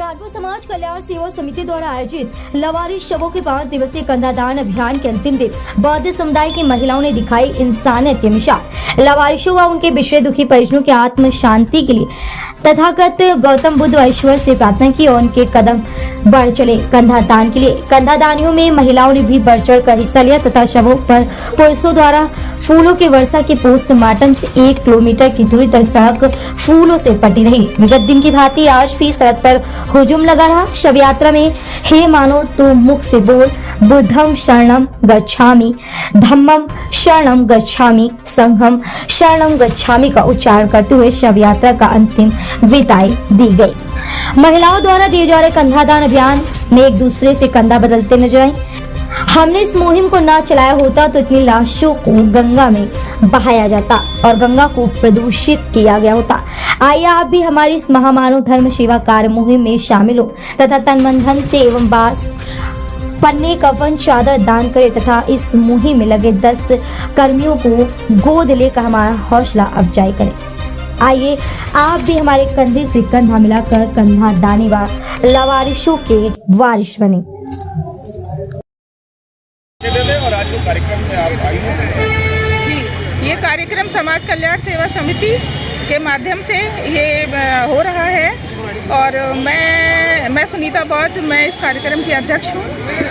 भाजपा समाज कल्याण सेवा समिति द्वारा आयोजित लवारिस शवों के 5 दिवसीय कंधादान अभियान के अंतिम दिन बौद्ध समुदाय की महिलाओं ने दिखाई इंसानियत की मिसाल। लवारिसों व उनके बिछड़े दुखी परिजनों की आत्म शांति के लिए तथागत गौतम बुद्ध व ईश्वर से प्रार्थना की और उनके कदम बढ़ चले। कंधादान के लिए कंधादानियों में महिलाओं ने भी बढ़ चढ़ कर हिस्सा लिया तथा शवों पर पुरुषों द्वारा फूलों की वर्षा के पोस्टमार्टम से 1 किलोमीटर की दूरी तक सड़क फूलों से पटी रही। विगत दिन की भांति आज भी सड़क पर हुजूम लगा रहा। शव यात्रा में हे मानो तो मुख से बोल बुद्धम शरणम गच्छामि, धम्मम शरणम गच्छामि, संघम शरणम गच्छामि का उच्चारण करते हुए शव यात्रा का अंतिम विदाई दी गई। महिलाओं द्वारा दिए जा रहे कंधादान अभियान में एक दूसरे से कंधा बदलते नजर आए। हमने इस मुहिम को ना चलाया होता तो इतनी लाशों को गंगा में बहाया जाता और गंगा को प्रदूषित किया गया होता। आइए आप भी हमारी इस महामानव धर्म सेवा कार्य मुहिम में शामिल हो तथा तन मन धन से एवं बास पन्ने कफन चादर दान करें तथा इस मुहिम में लगे 10 कर्मियों को गोद लेकर हमारा हौसला अफजाई करें। आइए आप भी हमारे कंधे से कंधा मिलाकर कंधा दानी व लवारिसों के वारिस बने। और आज जो कार्यक्रम में आप आई जी, ये कार्यक्रम समाज कल्याण सेवा समिति के माध्यम से ये हो रहा है और मैं सुनीता बौद्ध, मैं इस कार्यक्रम की अध्यक्ष हूँ,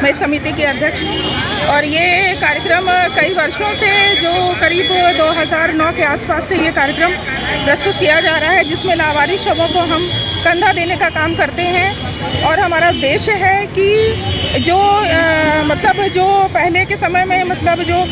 मैं इस समिति की अध्यक्ष हूँ। और ये कार्यक्रम कई वर्षों से जो करीब 2009 के आसपास से ये कार्यक्रम प्रस्तुत किया जा रहा है, जिसमें लावारिस शवों को हम कंधा देने का काम करते हैं। और हमारा उद्देश्य है कि जो जो पहले के समय में जो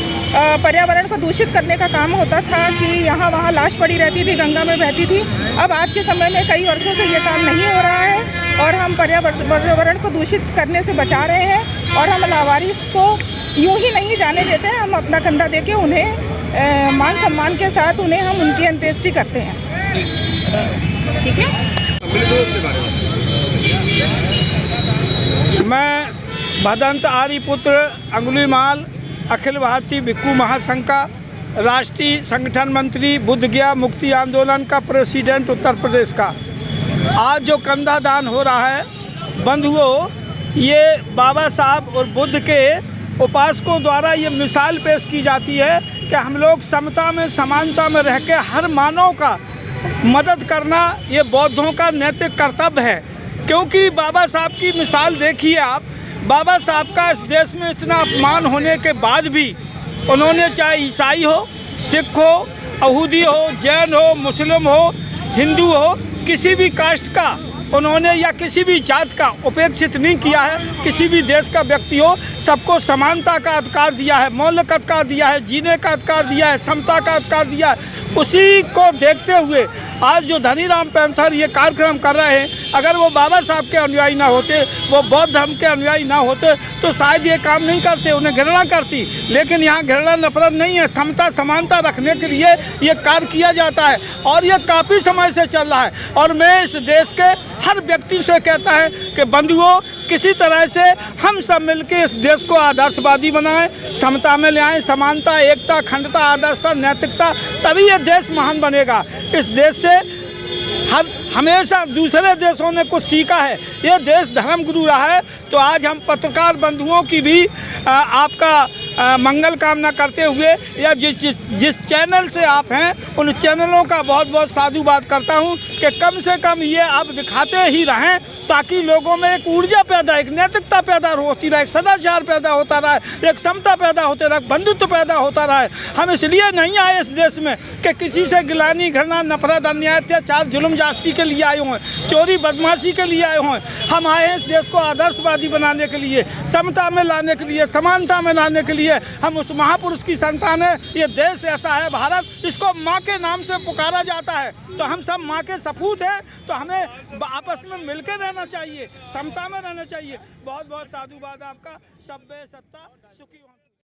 पर्यावरण को दूषित करने का काम होता था कि यहाँ वहाँ लाश पड़ी रहती थी, गंगा में बहती थी, अब आज के समय में कई वर्षों से ये काम नहीं हो रहा है और हम पर्यावरण को दूषित करने से बचा रहे हैं। और हम लावारिस को यूं ही नहीं जाने देते हैं, हम अपना कंधा देके उन्हें मान सम्मान के साथ हम उनकी अंत्येष्टि करते हैं। ठीक है। मैं भदंत आर्यपुत्र अंगुलीमाल अखिल भारतीय भिक्खु महासंघ का राष्ट्रीय संगठन मंत्री, बुद्ध गया मुक्ति आंदोलन का प्रेसिडेंट उत्तर प्रदेश का। आज जो कंधा दान हो रहा है बंधुओं, ये बाबा साहब और बुद्ध के उपासकों द्वारा ये मिसाल पेश की जाती है कि हम लोग समता में समानता में रह के हर मानव का मदद करना ये बौद्धों का नैतिक कर्तव्य है। क्योंकि बाबा साहब की मिसाल देखिए आप, बाबा साहब का इस देश में इतना अपमान होने के बाद भी उन्होंने चाहे ईसाई हो, सिख हो, यहूदी हो, जैन हो, मुस्लिम हो, हिंदू हो, किसी भी कास्ट का उन्होंने या किसी भी जात का उपेक्षित नहीं किया है। किसी भी देश का व्यक्ति हो, सबको समानता का अधिकार दिया है, मौलिक अधिकार दिया है, जीने का अधिकार दिया है, समता का अधिकार दिया है। उसी को देखते हुए आज जो धनीराम पैंथर ये कार्यक्रम कर रहे हैं, अगर वो बाबा साहब के अनुयायी ना होते, वो बौद्ध धर्म के अनुयायी ना होते तो शायद ये काम नहीं करते, उन्हें घृणा करती। लेकिन यहाँ घृणा नफरत नहीं है, समता समानता रखने के लिए ये कार्य किया जाता है और ये काफ़ी समय से चल रहा है। और मैं इस देश के हर व्यक्ति से कहता है कि बंधुओं, किसी तरह से हम सब मिलकर इस देश को आदर्शवादी बनाएं, समता में ले आएँ, समानता, एकता, अखंडता, आदर्शता, नैतिकता, तभी ये देश महान बनेगा। इस देश से हमेशा दूसरे देशों ने कुछ सीखा है, ये देश धर्म गुरु रहा है। तो आज हम पत्रकार बंधुओं की भी आपका मंगल कामना करते हुए या जिस चैनल से आप हैं उन चैनलों का बहुत बहुत साधुवाद करता हूं कि कम से कम ये आप दिखाते ही रहें ताकि लोगों में एक ऊर्जा पैदा, एक नैतिकता पैदा होती रहे, एक सदाचार पैदा होता रहे, एक समता पैदा होते रहे, बंधुत्व पैदा होता रहे। हम इसलिए नहीं आए इस देश में कि किसी से गिलानी, घृणा, नफरत, अन्याय, अत्याचार, जुल्म जास्ती के लिए आए हों, चोरी बदमाशी के लिए आए हों। हम आए हैं इस देश को आदर्शवादी बनाने के लिए, समता में लाने के लिए, समानता में लाने के लिए। हम उस महापुरुष की संतान है। ये देश ऐसा है भारत, इसको माँ के नाम से पुकारा जाता है। तो हम सब माँ के सपूत हैं, तो हमें आपस में मिलकर रहना चाहिए, समता में रहना चाहिए। बहुत बहुत साधुवाद आपका। सब्बे सत्ता सुखी।